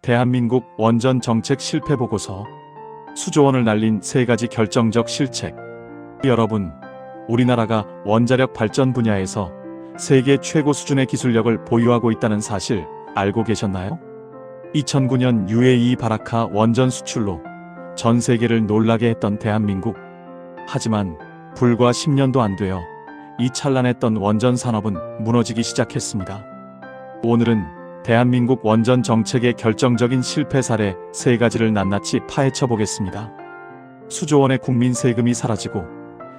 대한민국 원전 정책 실패 보고서. 수조원을 날린 3가지 결정적 실책. 여러분, 우리나라가 원자력 발전 분야에서 세계 최고 수준의 기술력을 보유하고 있다는 사실 알고 계셨나요? 2009년 UAE 바라카 원전 수출로 전 세계를 놀라게 했던 대한민국. 하지만 불과 10년도 안 되어 이 찬란했던 원전 산업은 무너지기 시작했습니다. 오늘은 대한민국 원전 정책의 결정적인 실패 사례 3가지를 낱낱이 파헤쳐 보겠습니다. 수조원의 국민 세금이 사라지고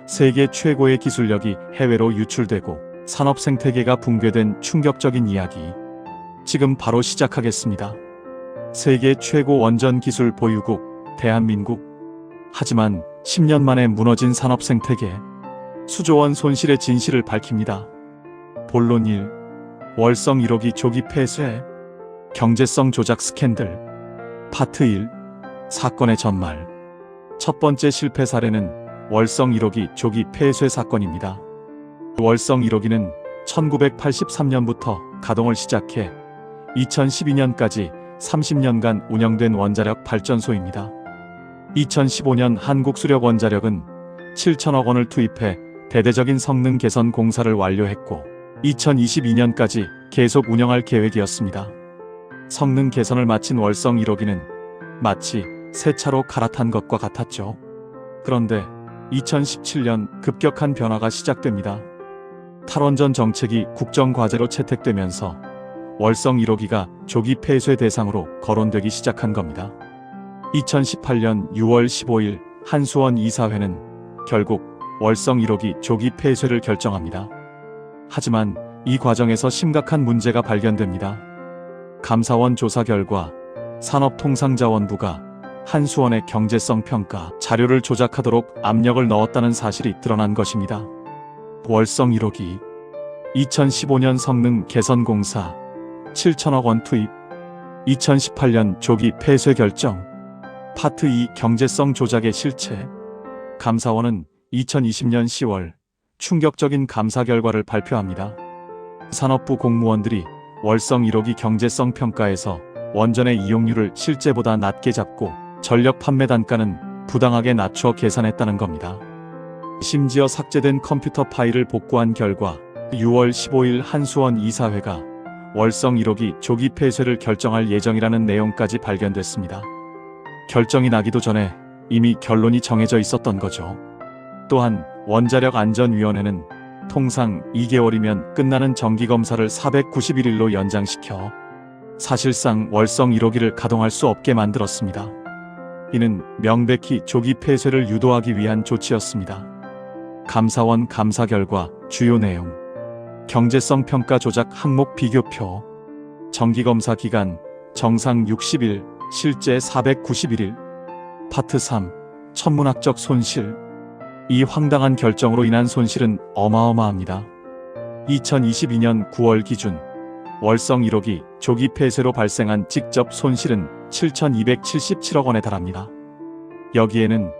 세계 최고의 기술력이 해외로 유출되고 산업 생태계가 붕괴된 충격적인 이야기. 지금 바로 시작하겠습니다. 세계 최고 원전 기술 보유국 대한민국. 하지만 10년 만에 무너진 산업 생태계. 수조원 손실의 진실을 밝힙니다. 본론 1. 월성 1호기 조기 폐쇄. 경제성 조작 스캔들. 파트 1. 사건의 전말. 첫 번째 실패 사례는 월성 1호기 조기 폐쇄 사건입니다. 월성 1호기는 1983년부터 가동을 시작해 2012년까지 30년간 운영된 원자력 발전소입니다. 2015년 한국수력원자력은 7천억 원을 투입해 대대적인 성능 개선 공사를 완료했고 2022년까지 계속 운영할 계획이었습니다. 성능 개선을 마친 월성 1호기는 마치 새 차로 갈아탄 것과 같았죠. 그런데 2017년 급격한 변화가 시작됩니다. 탈원전 정책이 국정과제로 채택되면서 월성 1호기가 조기 폐쇄 대상으로 거론되기 시작한 겁니다. 2018년 6월 15일 한수원 이사회는 결국 월성 1호기 조기 폐쇄를 결정합니다. 하지만 이 과정에서 심각한 문제가 발견됩니다. 감사원 조사 결과 산업통상자원부가 한수원의 경제성 평가 자료를 조작하도록 압력을 넣었다는 사실이 드러난 것입니다. 월성 1호기 2015년 성능 개선 공사 7천억 원 투입. 2018년 조기 폐쇄 결정. 파트 2. 경제성 조작의 실체. 감사원은 2020년 10월 충격적인 감사 결과를 발표합니다. 산업부 공무원들이 월성 1호기 경제성 평가에서 원전의 이용률을 실제보다 낮게 잡고 전력 판매 단가는 부당하게 낮춰 계산했다는 겁니다. 심지어 삭제된 컴퓨터 파일을 복구한 결과 6월 15일 한수원 이사회가 월성 1호기 조기 폐쇄를 결정할 예정이라는 내용까지 발견됐습니다. 결정이 나기도 전에 이미 결론이 정해져 있었던 거죠. 또한 원자력안전위원회는 통상 2개월이면 끝나는 정기검사를 491일로 연장시켜 사실상 월성 1호기를 가동할 수 없게 만들었습니다. 이는 명백히 조기 폐쇄를 유도하기 위한 조치였습니다. 감사원 감사 결과 주요 내용. 경제성 평가 조작 항목 비교표. 정기검사 기간 정상 60일, 실제 491일. 파트 3. 천문학적 손실. 이 황당한 결정으로 인한 손실은 어마어마합니다. 2022년 9월 기준 월성 1호기 조기 폐쇄로 발생한 직접 손실은 7,277억 원에 달합니다. 여기에는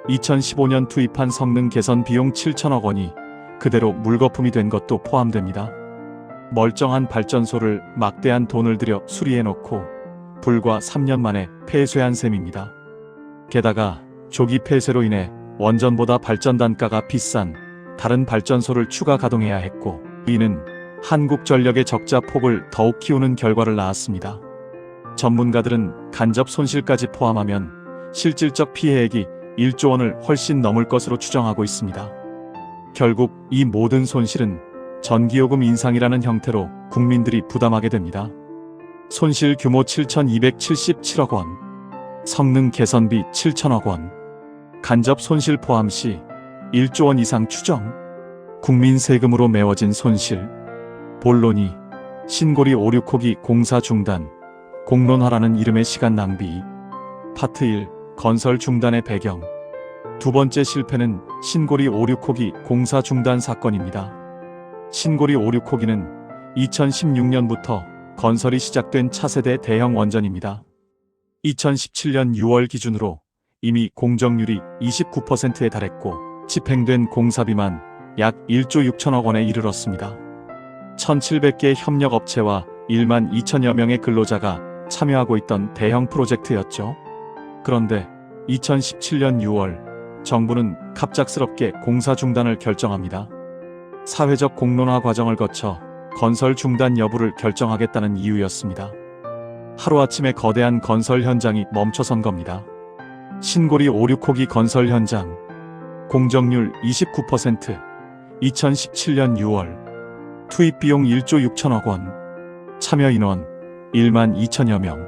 2015년 투입한 성능 개선 비용 7천억 원이 그대로 물거품이 된 것도 포함됩니다. 멀쩡한 발전소를 막대한 돈을 들여 수리해놓고 불과 3년 만에 폐쇄한 셈입니다. 게다가 조기 폐쇄로 인해 원전보다 발전 단가가 비싼 다른 발전소를 추가 가동해야 했고 이는 한국전력의 적자 폭을 더욱 키우는 결과를 낳았습니다. 전문가들은 간접 손실까지 포함하면 실질적 피해액이 1조 원을 훨씬 넘을 것으로 추정하고 있습니다. 결국 이 모든 손실은 전기요금 인상이라는 형태로 국민들이 부담하게 됩니다. 손실 규모 7,277억 원, 성능 개선비 7천억 원, 간접 손실 포함 시 1조 원 이상 추정, 국민 세금으로 메워진 손실. 본론 2. 신고리 5, 6호기 공사 중단, 공론화라는 이름의 시간 낭비. 파트 1. 건설 중단의 배경. 두 번째 실패는 신고리 5, 6호기 공사 중단 사건입니다. 신고리 5, 6호기는 2016년부터 건설이 시작된 차세대 대형 원전입니다. 2017년 6월 기준으로 이미 공정률이 29%에 달했고 집행된 공사비만 약 1조 6천억 원에 이르렀습니다. 1,700개 협력업체와 1만 2천여 명의 근로자가 참여하고 있던 대형 프로젝트였죠. 그런데 2017년 6월 정부는 갑작스럽게 공사 중단을 결정합니다. 사회적 공론화 과정을 거쳐 건설 중단 여부를 결정하겠다는 이유였습니다. 하루아침에 거대한 건설 현장이 멈춰선 겁니다. 신고리 5-6호기 건설 현장. 공정률 29%. 2017년 6월. 투입 비용 1조 6천억 원. 참여 인원 1만 2천여 명.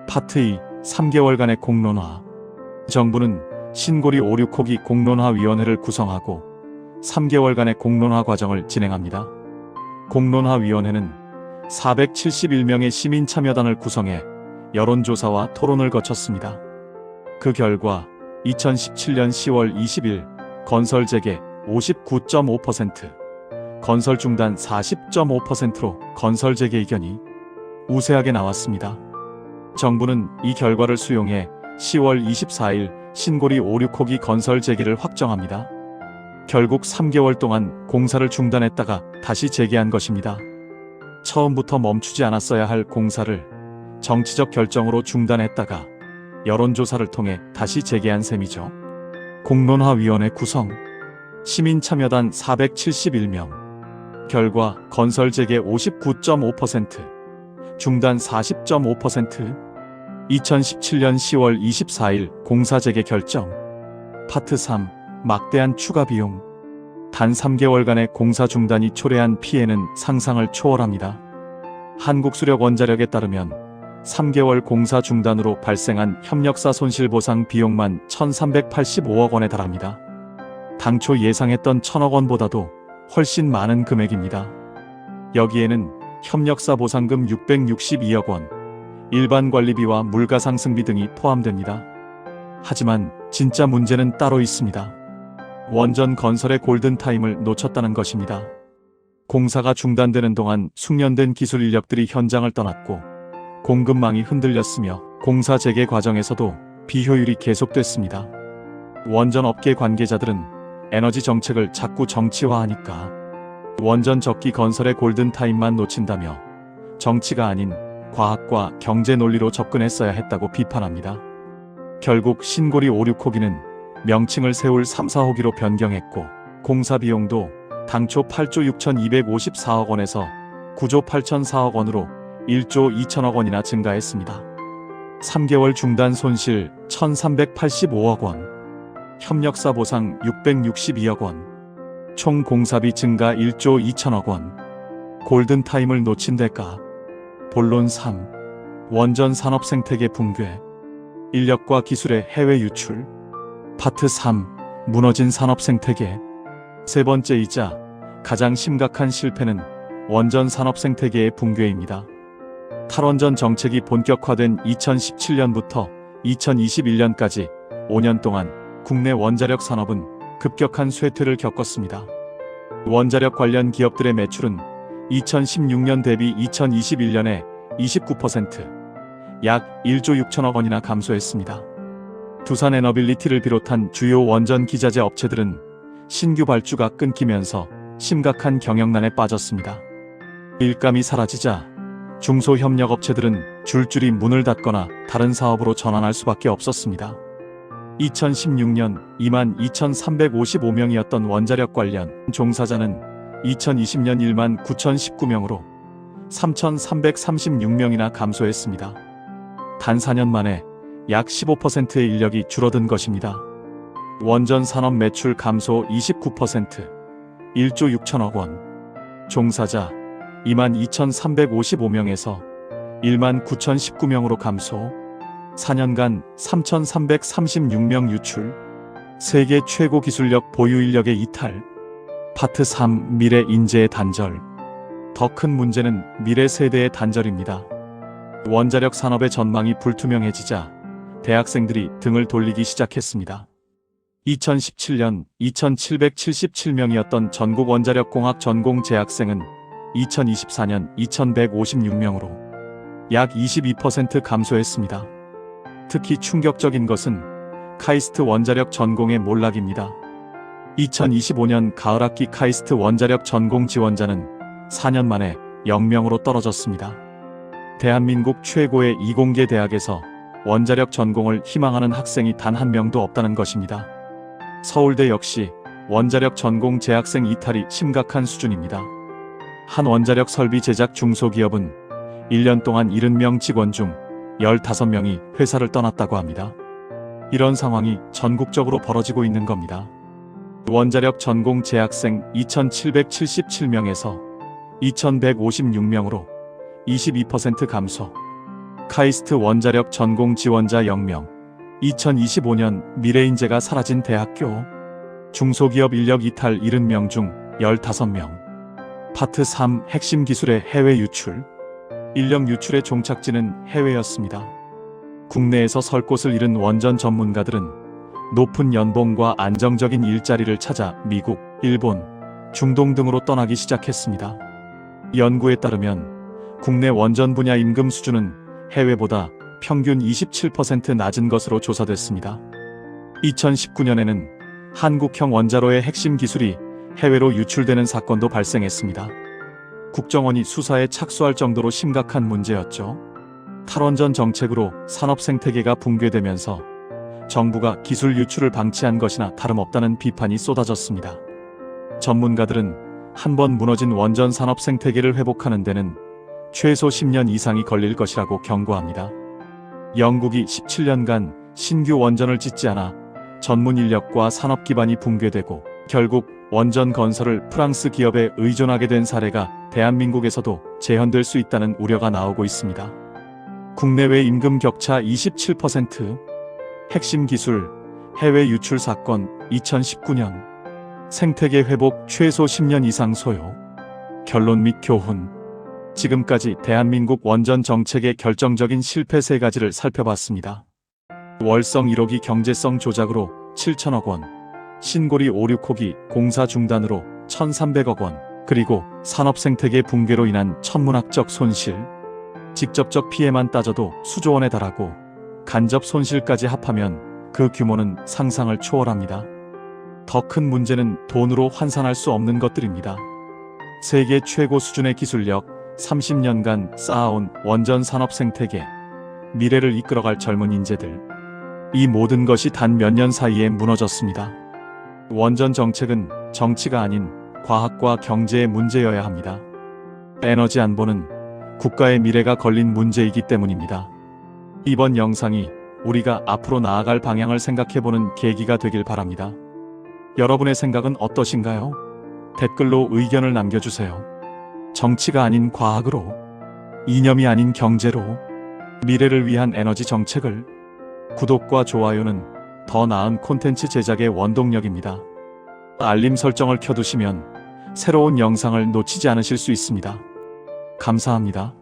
파트 2. 3개월간의 공론화. 정부는 신고리 5-6호기 공론화위원회를 구성하고 3개월간의 공론화 과정을 진행합니다. 공론화위원회는 471명의 시민 참여단을 구성해 여론조사와 토론을 거쳤습니다. 그 결과 2017년 10월 20일 건설 재개 59.5%, 건설 중단 40.5%로 건설 재개 의견이 우세하게 나왔습니다. 정부는 이 결과를 수용해 10월 24일 신고리 5-6호기 건설 재개를 확정합니다. 결국 3개월 동안 공사를 중단했다가 다시 재개한 것입니다. 처음부터 멈추지 않았어야 할 공사를 정치적 결정으로 중단했다가 여론조사를 통해 다시 재개한 셈이죠. 공론화위원회 구성. 시민 참여단 471명. 결과 건설 재개 59.5%, 중단 40.5%. 2017년 10월 24일 공사 재개 결정. 파트 3. 막대한 추가 비용. 단 3개월간의 공사 중단이 초래한 피해는 상상을 초월합니다. 한국수력원자력에 따르면 3개월 공사 중단으로 발생한 협력사 손실보상 비용만 1,385억 원에 달합니다. 당초 예상했던 1,000억 원보다도 훨씬 많은 금액입니다. 여기에는 협력사 보상금 662억 원, 일반 관리비와 물가 상승비 등이 포함됩니다. 하지만 진짜 문제는 따로 있습니다. 원전 건설의 골든타임을 놓쳤다는 것입니다. 공사가 중단되는 동안 숙련된 기술 인력들이 현장을 떠났고 공급망이 흔들렸으며 공사 재개 과정에서도 비효율이 계속됐습니다. 원전 업계 관계자들은 에너지 정책을 자꾸 정치화하니까 원전 적기 건설의 골든타임만 놓친다며 정치가 아닌 과학과 경제 논리로 접근했어야 했다고 비판합니다. 결국 신고리 5-6호기는 명칭을 세울 3, 4호기로 변경했고 공사 비용도 당초 8조 6,254억 원에서 9조 8,004억 원으로 1조 2천억 원이나 증가했습니다. 3개월 중단 손실 1,385억 원, 협력사 보상 662억 원, 총 공사비 증가 1조 2천억 원. 골든타임을 놓친 대가. 본론 3. 원전 산업 생태계 붕괴. 인력과 기술의 해외 유출. 파트 3. 무너진 산업 생태계. 세 번째이자 가장 심각한 실패는 원전 산업 생태계의 붕괴입니다. 탈원전 정책이 본격화된 2017년부터 2021년까지 5년 동안 국내 원자력 산업은 급격한 쇠퇴를 겪었습니다. 원자력 관련 기업들의 매출은 2016년 대비 2021년에 29%, 약 1조 6천억 원이나 감소했습니다. 두산 에너빌리티를 비롯한 주요 원전 기자재 업체들은 신규 발주가 끊기면서 심각한 경영난에 빠졌습니다. 일감이 사라지자 중소협력업체들은 줄줄이 문을 닫거나 다른 사업으로 전환할 수밖에 없었습니다. 2016년 22,355명이었던 원자력 관련 종사자는 2020년 19,019명으로 3,336명이나 감소했습니다. 단 4년 만에 약 15%의 인력이 줄어든 것입니다. 원전 산업 매출 감소 29%, 1조 6천억 원. 종사자 22,355명에서 19,019명으로 감소. 4년간 3,336명 유출. 세계 최고 기술력 보유 인력의 이탈. 파트 3. 미래 인재의 단절. 더 큰 문제는 미래 세대의 단절입니다. 원자력 산업의 전망이 불투명해지자 대학생들이 등을 돌리기 시작했습니다. 2017년 2,777명이었던 전국 원자력공학 전공 재학생은 2024년 2,156명으로 약 22% 감소했습니다. 특히 충격적인 것은 카이스트 원자력 전공의 몰락입니다. 2025년 가을학기 카이스트 원자력 전공 지원자는 4년 만에 0명으로 떨어졌습니다. 대한민국 최고의 이공계 대학에서 원자력 전공을 희망하는 학생이 단 한 명도 없다는 것입니다. 서울대 역시 원자력 전공 재학생 이탈이 심각한 수준입니다. 한 원자력 설비 제작 중소기업은 1년 동안 70명 직원 중 15명이 회사를 떠났다고 합니다. 이런 상황이 전국적으로 벌어지고 있는 겁니다. 원자력 전공 재학생 2,777명에서 2,156명으로 22% 감소. 카이스트 원자력 전공 지원자 0명. 2025년 미래인재가 사라진 대학교. 중소기업 인력 이탈 70명 중 15명. 파트 3 핵심 기술의 해외 유출. 인력 유출의 종착지는 해외였습니다. 국내에서 설 곳을 잃은 원전 전문가들은 높은 연봉과 안정적인 일자리를 찾아 미국, 일본, 중동 등으로 떠나기 시작했습니다. 연구에 따르면 국내 원전 분야 임금 수준은 해외보다 평균 27% 낮은 것으로 조사됐습니다. 2019년에는 한국형 원자로의 핵심 기술이 해외로 유출되는 사건도 발생했습니다. 국정원이 수사에 착수할 정도로 심각한 문제였죠. 탈원전 정책으로 산업 생태계가 붕괴되면서 정부가 기술 유출을 방치한 것이나 다름없다는 비판이 쏟아졌습니다. 전문가들은 한번 무너진 원전 산업 생태계를 회복하는 데는 최소 10년 이상이 걸릴 것이라고 경고합니다. 영국이 17년간 신규 원전을 짓지 않아 전문 인력과 산업 기반이 붕괴되고 결국 원전 건설을 프랑스 기업에 의존하게 된 사례가 대한민국에서도 재현될 수 있다는 우려가 나오고 있습니다. 국내외 임금 격차 27%, 핵심 기술, 해외 유출 사건 2019년, 생태계 회복 최소 10년 이상 소요. 결론 및 교훈. 지금까지 대한민국 원전 정책의 결정적인 실패 3가지를 살펴봤습니다. 월성 1호기 경제성 조작으로 7천억 원, 신고리 5, 6호기 공사 중단으로 1,300억 원, 그리고 산업 생태계 붕괴로 인한 천문학적 손실, 직접적 피해만 따져도 수조 원에 달하고 간접 손실까지 합하면 그 규모는 상상을 초월합니다. 더 큰 문제는 돈으로 환산할 수 없는 것들입니다. 세계 최고 수준의 기술력, 30년간 쌓아온 원전 산업 생태계, 미래를 이끌어갈 젊은 인재들. 이 모든 것이 단 몇 년 사이에 무너졌습니다. 원전 정책은 정치가 아닌 과학과 경제의 문제여야 합니다. 에너지 안보는 국가의 미래가 걸린 문제이기 때문입니다. 이번 영상이 우리가 앞으로 나아갈 방향을 생각해보는 계기가 되길 바랍니다. 여러분의 생각은 어떠신가요? 댓글로 의견을 남겨주세요. 정치가 아닌 과학으로, 이념이 아닌 경제로, 미래를 위한 에너지 정책을. 구독과 좋아요는 더 나은 콘텐츠 제작의 원동력입니다. 알림 설정을 켜두시면 새로운 영상을 놓치지 않으실 수 있습니다. 감사합니다.